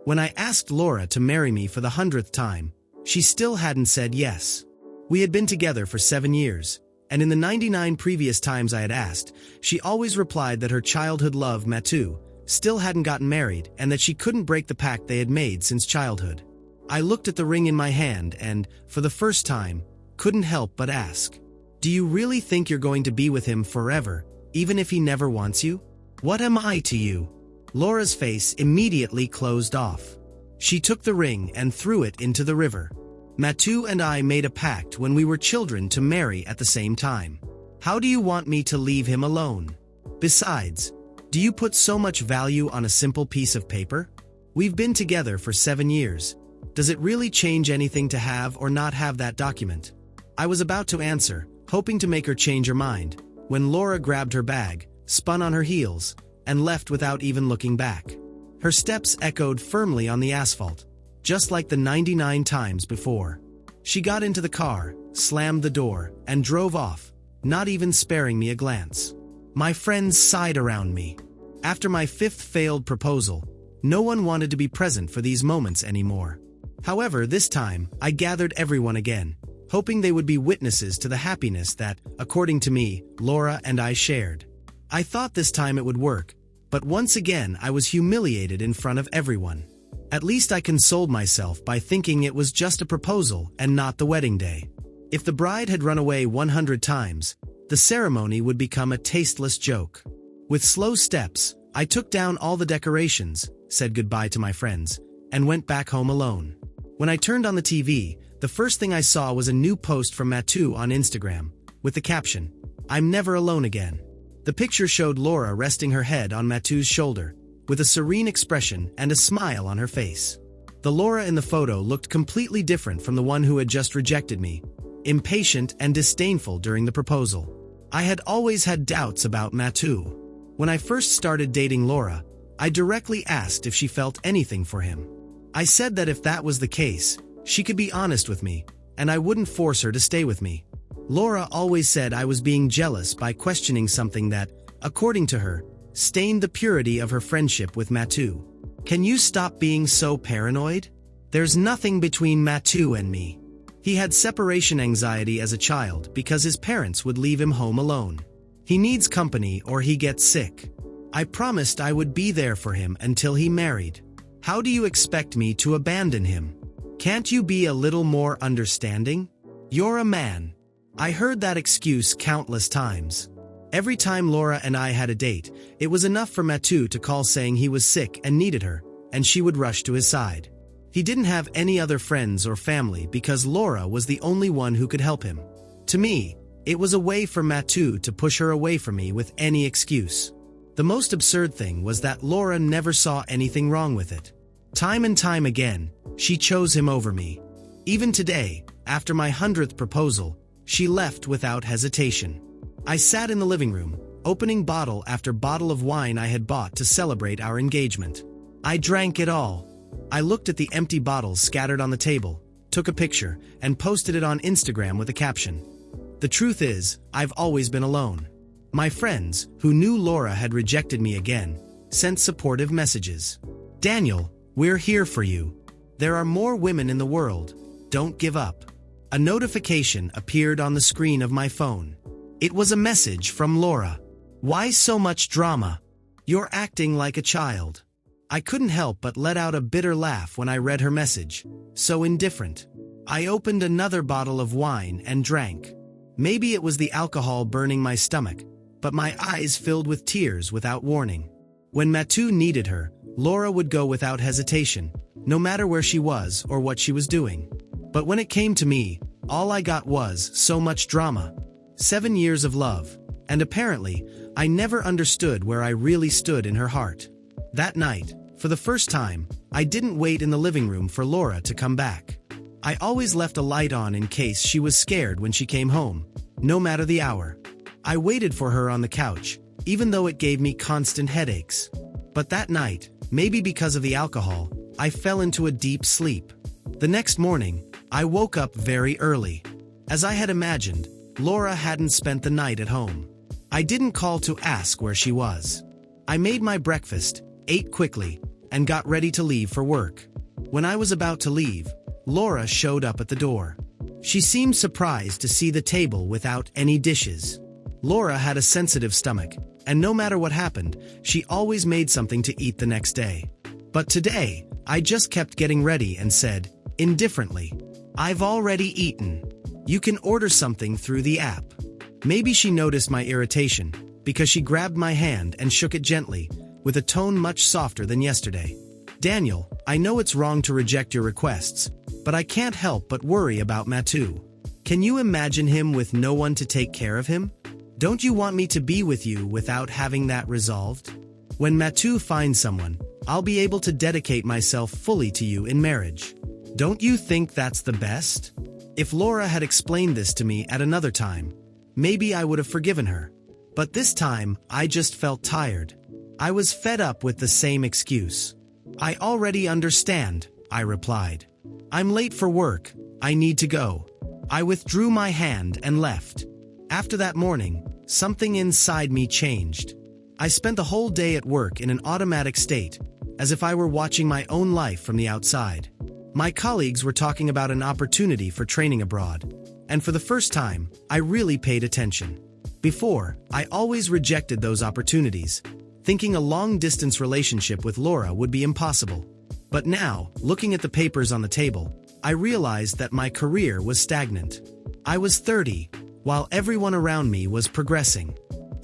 When I asked Laura to marry me for the 100th time, she still hadn't said yes. We had been together for 7 years, and in the 99 previous times I had asked, she always replied that her childhood love, Mateu, still hadn't gotten married and that she couldn't break the pact they had made since childhood. I looked at the ring in my hand and, for the first time, couldn't help but ask, "Do you really think you're going to be with him forever, even if he never wants you? What am I to you?" Laura's face immediately closed off. She took the ring and threw it into the river. "Mateu and I made a pact when we were children to marry at the same time. How do you want me to leave him alone? Besides, do you put so much value on a simple piece of paper? We've been together for 7 years. Does it really change anything to have or not have that document?" I was about to answer, hoping to make her change her mind, when Laura grabbed her bag, spun on her heels, and left without even looking back. Her steps echoed firmly on the asphalt, just like the 99 times before. She got into the car, slammed the door, and drove off, not even sparing me a glance. My friends sighed around me. After my 5th failed proposal, no one wanted to be present for these moments anymore. However, this time, I gathered everyone again, hoping they would be witnesses to the happiness that, according to me, Laura and I shared. I thought this time it would work, but once again I was humiliated in front of everyone. At least I consoled myself by thinking it was just a proposal and not the wedding day. If the bride had run away 100 times, the ceremony would become a tasteless joke. With slow steps, I took down all the decorations, said goodbye to my friends, and went back home alone. When I turned on the TV, the first thing I saw was a new post from Mateu on Instagram, with the caption, "I'm never alone again." The picture showed Laura resting her head on Mateu's shoulder, with a serene expression and a smile on her face. The Laura in the photo looked completely different from the one who had just rejected me, impatient and disdainful during the proposal. I had always had doubts about Mateu. When I first started dating Laura, I directly asked if she felt anything for him. I said that if that was the case, she could be honest with me, and I wouldn't force her to stay with me. Laura always said I was being jealous by questioning something that, according to her, stained the purity of her friendship with Mateu. Can you stop being so paranoid? There's nothing between Mateu and me. He had separation anxiety as a child because his parents would leave him home alone. He needs company or he gets sick. I promised I would be there for him until he married. How do you expect me to abandon him? Can't you be a little more understanding? You're a man. I heard that excuse countless times. Every time Laura and I had a date, it was enough for Mateu to call saying he was sick and needed her, and she would rush to his side. He didn't have any other friends or family because Laura was the only one who could help him. To me, it was a way for Mateu to push her away from me with any excuse. The most absurd thing was that Laura never saw anything wrong with it. Time and time again, she chose him over me. Even today, after my 100th proposal, she left without hesitation. I sat in the living room, opening bottle after bottle of wine I had bought to celebrate our engagement. I drank it all. I looked at the empty bottles scattered on the table, took a picture, and posted it on Instagram with a caption. The truth is, I've always been alone. My friends, who knew Laura had rejected me again, sent supportive messages. "Daniel, we're here for you. There are more women in the world. Don't give up." A notification appeared on the screen of my phone. It was a message from Laura. "Why so much drama? You're acting like a child." I couldn't help but let out a bitter laugh when I read her message. So indifferent. I opened another bottle of wine and drank. Maybe it was the alcohol burning my stomach, but my eyes filled with tears without warning. When Mateu needed her, Laura would go without hesitation, no matter where she was or what she was doing. But when it came to me, all I got was so much drama. 7 years of love, and apparently, I never understood where I really stood in her heart. That night, for the first time, I didn't wait in the living room for Laura to come back. I always left a light on in case she was scared when she came home, no matter the hour. I waited for her on the couch, even though it gave me constant headaches. But that night, maybe because of the alcohol, I fell into a deep sleep. The next morning, I woke up very early. As I had imagined, Laura hadn't spent the night at home. I didn't call to ask where she was. I made my breakfast, ate quickly, and got ready to leave for work. When I was about to leave, Laura showed up at the door. She seemed surprised to see the table without any dishes. Laura had a sensitive stomach, and no matter what happened, she always made something to eat the next day. But today, I just kept getting ready and said, indifferently, "I've already eaten. You can order something through the app." Maybe she noticed my irritation, because she grabbed my hand and shook it gently, with a tone much softer than yesterday. "Daniel, I know it's wrong to reject your requests, but I can't help but worry about Mateu. Can you imagine him with no one to take care of him? Don't you want me to be with you without having that resolved? When Mateu finds someone, I'll be able to dedicate myself fully to you in marriage. Don't you think that's the best?" If Laura had explained this to me at another time, maybe I would have forgiven her. But this time, I just felt tired. I was fed up with the same excuse. "I already understand," I replied. "I'm late for work. I need to go." I withdrew my hand and left. After that morning, something inside me changed. I spent the whole day at work in an automatic state, as if I were watching my own life from the outside. My colleagues were talking about an opportunity for training abroad, and for the first time, I really paid attention. Before, I always rejected those opportunities, thinking a long-distance relationship with Laura would be impossible. But now, looking at the papers on the table, I realized that my career was stagnant. I was 30, while everyone around me was progressing.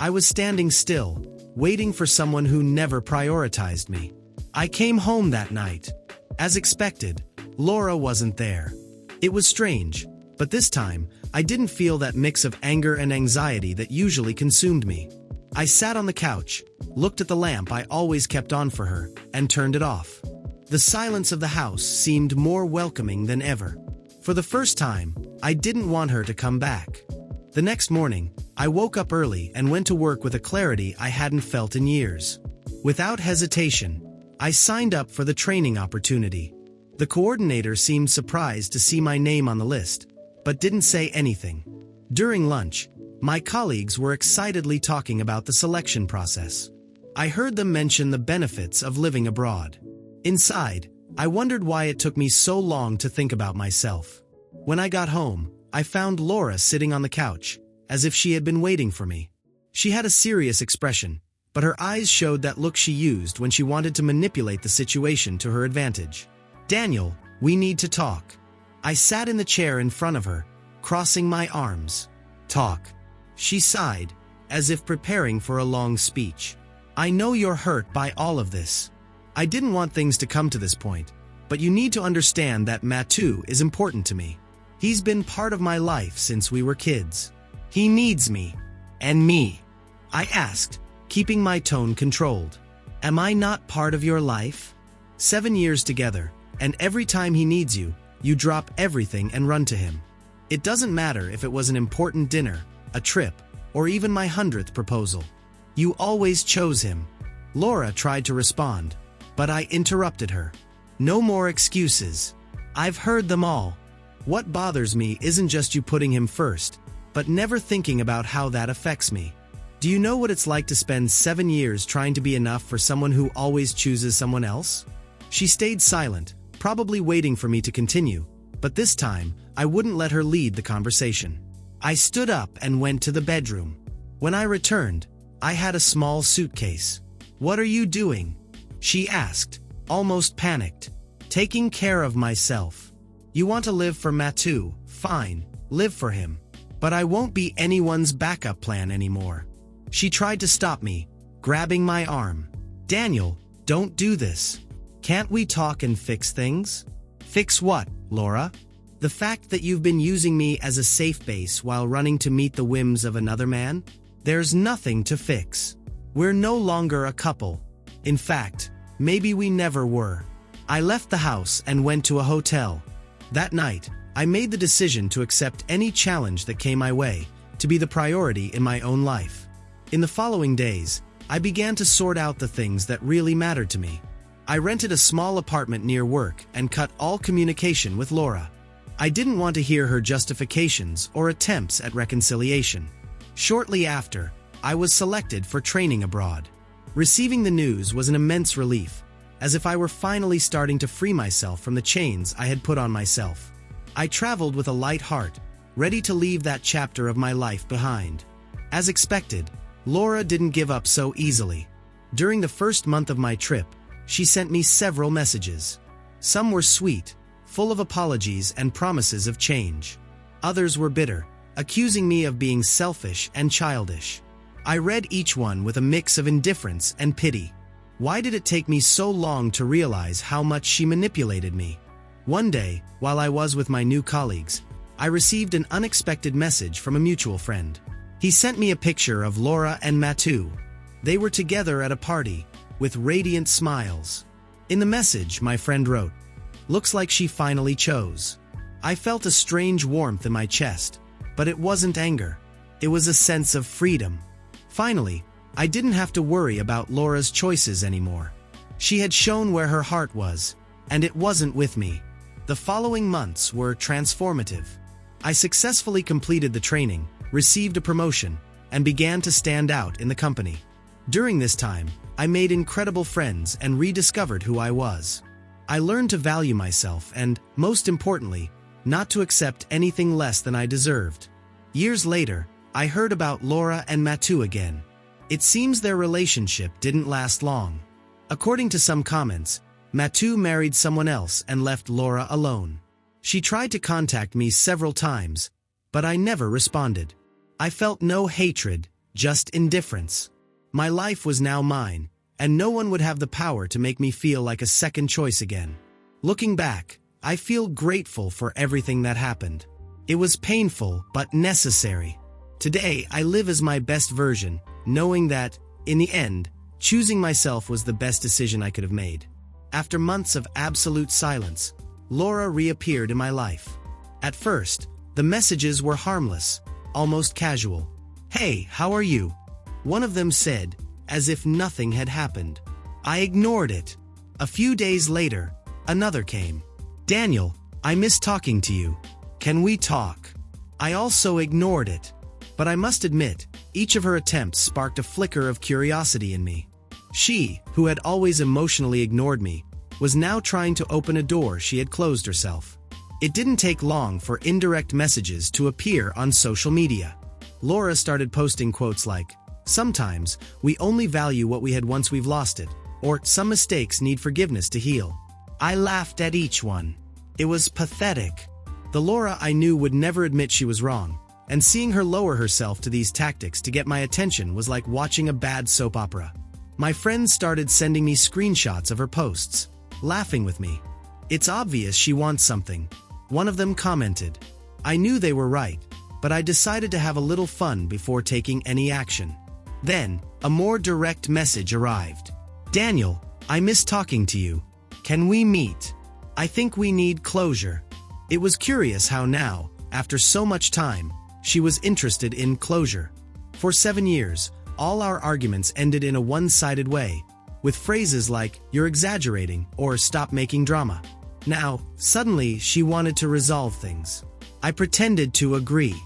I was standing still, waiting for someone who never prioritized me. I came home that night. As expected, Laura wasn't there. It was strange, but this time, I didn't feel that mix of anger and anxiety that usually consumed me. I sat on the couch, looked at the lamp I always kept on for her, and turned it off. The silence of the house seemed more welcoming than ever. For the first time, I didn't want her to come back. The next morning, I woke up early and went to work with a clarity I hadn't felt in years. Without hesitation, I signed up for the training opportunity. The coordinator seemed surprised to see my name on the list, but didn't say anything. During lunch, my colleagues were excitedly talking about the selection process. I heard them mention the benefits of living abroad. Inside, I wondered why it took me so long to think about myself. When I got home, I found Laura sitting on the couch, as if she had been waiting for me. She had a serious expression, but her eyes showed that look she used when she wanted to manipulate the situation to her advantage. "Daniel, we need to talk." I sat in the chair in front of her, crossing my arms. "Talk." She sighed, as if preparing for a long speech. "I know you're hurt by all of this. I didn't want things to come to this point, but you need to understand that Mateu is important to me. He's been part of my life since we were kids. He needs me. And me." I asked, keeping my tone controlled. "Am I not part of your life? 7 years together, and every time he needs you, you drop everything and run to him. It doesn't matter if it was an important dinner, a trip, or even my 100th proposal. You always chose him." Laura tried to respond, but I interrupted her. "No more excuses. I've heard them all. What bothers me isn't just you putting him first, but never thinking about how that affects me. Do you know what it's like to spend 7 years trying to be enough for someone who always chooses someone else?" She stayed silent, probably waiting for me to continue, but this time, I wouldn't let her lead the conversation. I stood up and went to the bedroom. When I returned, I had a small suitcase. "What are you doing?" she asked, almost panicked. "Taking care of myself. You want to live for Mateu, fine, live for him. But I won't be anyone's backup plan anymore." She tried to stop me, grabbing my arm. "Daniel, don't do this. Can't we talk and fix things?" "Fix what, Laura?" "The fact that you've been using me as a safe base while running to meet the whims of another man? There's nothing to fix. We're no longer a couple. In fact, maybe we never were." I left the house and went to a hotel. That night, I made the decision to accept any challenge that came my way, to be the priority in my own life. In the following days, I began to sort out the things that really mattered to me. I rented a small apartment near work and cut all communication with Laura. I didn't want to hear her justifications or attempts at reconciliation. Shortly after, I was selected for training abroad. Receiving the news was an immense relief, as if I were finally starting to free myself from the chains I had put on myself. I traveled with a light heart, ready to leave that chapter of my life behind. As expected, Laura didn't give up so easily. During the first month of my trip, she sent me several messages. Some were sweet, full of apologies and promises of change. Others were bitter, accusing me of being selfish and childish. I read each one with a mix of indifference and pity. Why did it take me so long to realize how much she manipulated me? One day, while I was with my new colleagues, I received an unexpected message from a mutual friend. He sent me a picture of Laura and Mateu. They were together at a party, with radiant smiles. In the message, my friend wrote, "Looks like she finally chose." I felt a strange warmth in my chest, but it wasn't anger. It was a sense of freedom. Finally, I didn't have to worry about Laura's choices anymore. She had shown where her heart was, and it wasn't with me. The following months were transformative. I successfully completed the training, received a promotion, and began to stand out in the company. During this time, I made incredible friends and rediscovered who I was. I learned to value myself and, most importantly, not to accept anything less than I deserved. Years later, I heard about Laura and Mateu again. It seems their relationship didn't last long. According to some comments, Mateu married someone else and left Laura alone. She tried to contact me several times, but I never responded. I felt no hatred, just indifference. My life was now mine, and no one would have the power to make me feel like a second choice again. Looking back, I feel grateful for everything that happened. It was painful, but necessary. Today, I live as my best version, knowing that, in the end, choosing myself was the best decision I could have made. After months of absolute silence, Laura reappeared in my life. At first, the messages were harmless, almost casual. "Hey, how are you?" one of them said, as if nothing had happened. I ignored it. A few days later, another came. "Daniel, I miss talking to you. Can we talk?" I also ignored it. But I must admit, each of her attempts sparked a flicker of curiosity in me. She, who had always emotionally ignored me, was now trying to open a door she had closed herself. It didn't take long for indirect messages to appear on social media. Laura started posting quotes like, "Sometimes, we only value what we had once we've lost it," or "Some mistakes need forgiveness to heal." I laughed at each one. It was pathetic. The Laura I knew would never admit she was wrong, and seeing her lower herself to these tactics to get my attention was like watching a bad soap opera. My friends started sending me screenshots of her posts, laughing with me. "It's obvious she wants something," one of them commented. I knew they were right, but I decided to have a little fun before taking any action. Then, a more direct message arrived. "Daniel, I miss talking to you. Can we meet? I think we need closure." It was curious how now, after so much time, she was interested in closure. For 7 years, all our arguments ended in a one-sided way, with phrases like, "You're exaggerating," or "Stop making drama." Now, suddenly, she wanted to resolve things. I pretended to agree.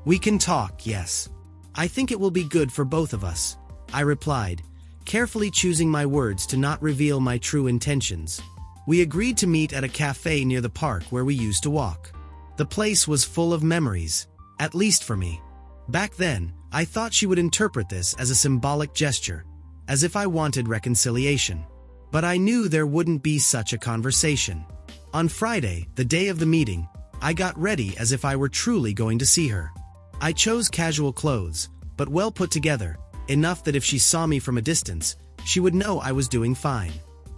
"We can talk, yes. I think it will be good for both of us," I replied, carefully choosing my words to not reveal my true intentions. We agreed to meet at a cafe near the park where we used to walk. The place was full of memories, at least for me. Back then, I thought she would interpret this as a symbolic gesture, as if I wanted reconciliation. But I knew there wouldn't be such a conversation. On Friday, the day of the meeting, I got ready as if I were truly going to see her. I chose casual clothes, but well put together, enough that if she saw me from a distance, she would know I was doing fine.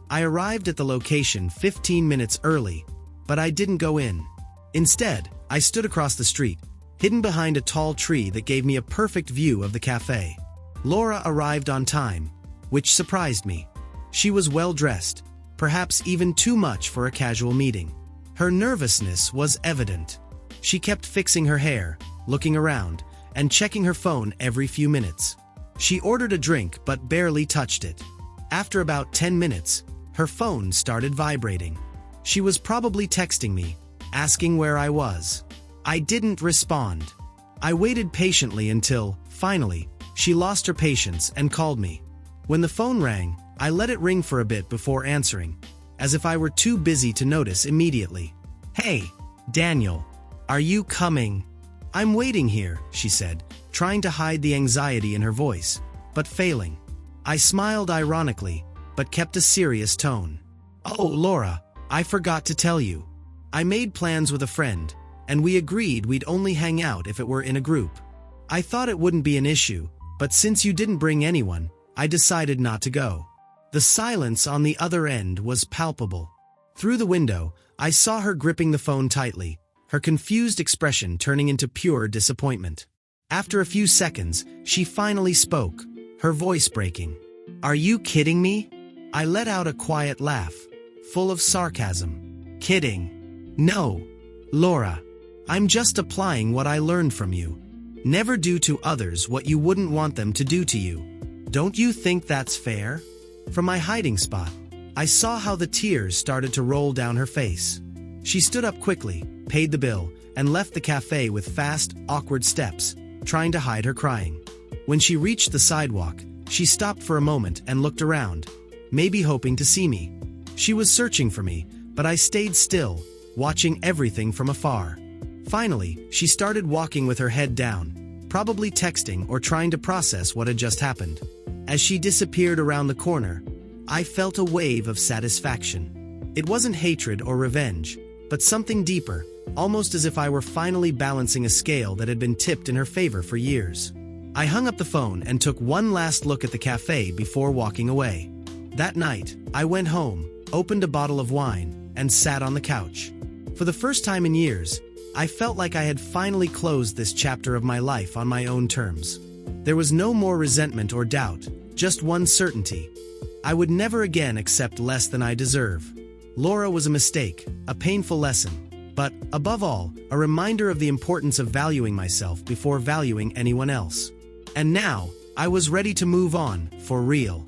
I arrived at the location 15 minutes early, but I didn't go in. Instead, I stood across the street, hidden behind a tall tree that gave me a perfect view of the cafe. Laura arrived on time, which surprised me. She was well-dressed, perhaps even too much for a casual meeting. Her nervousness was evident. She kept fixing her hair, looking around, and checking her phone every few minutes. She ordered a drink but barely touched it. After about 10 minutes, her phone started vibrating. She was probably texting me, asking where I was. I didn't respond. I waited patiently until, finally, she lost her patience and called me. When the phone rang, I let it ring for a bit before answering, as if I were too busy to notice immediately. "Hey, Daniel. Are you coming?" "I'm waiting here," she said, trying to hide the anxiety in her voice, but failing. I smiled ironically, but kept a serious tone. "Oh, Laura, I forgot to tell you. I made plans with a friend, and we agreed we'd only hang out if it were in a group. I thought it wouldn't be an issue, but since you didn't bring anyone, I decided not to go." The silence on the other end was palpable. Through the window, I saw her gripping the phone tightly, her confused expression turning into pure disappointment. After a few seconds, she finally spoke, her voice breaking. "Are you kidding me?" I let out a quiet laugh, full of sarcasm. "Kidding? No. Laura, I'm just applying what I learned from you. Never do to others what you wouldn't want them to do to you. Don't you think that's fair?" From my hiding spot, I saw how the tears started to roll down her face. She stood up quickly, paid the bill, and left the cafe with fast, awkward steps, trying to hide her crying. When she reached the sidewalk, she stopped for a moment and looked around, maybe hoping to see me. She was searching for me, but I stayed still, watching everything from afar. Finally, she started walking with her head down, probably texting or trying to process what had just happened. As she disappeared around the corner, I felt a wave of satisfaction. It wasn't hatred or revenge, but something deeper, almost as if I were finally balancing a scale that had been tipped in her favor for years. I hung up the phone and took one last look at the cafe before walking away. That night, I went home, opened a bottle of wine, and sat on the couch. For the first time in years, I felt like I had finally closed this chapter of my life on my own terms. There was no more resentment or doubt, just one certainty. I would never again accept less than I deserve. Laura was a mistake, a painful lesson, but, above all, a reminder of the importance of valuing myself before valuing anyone else. And now, I was ready to move on, for real.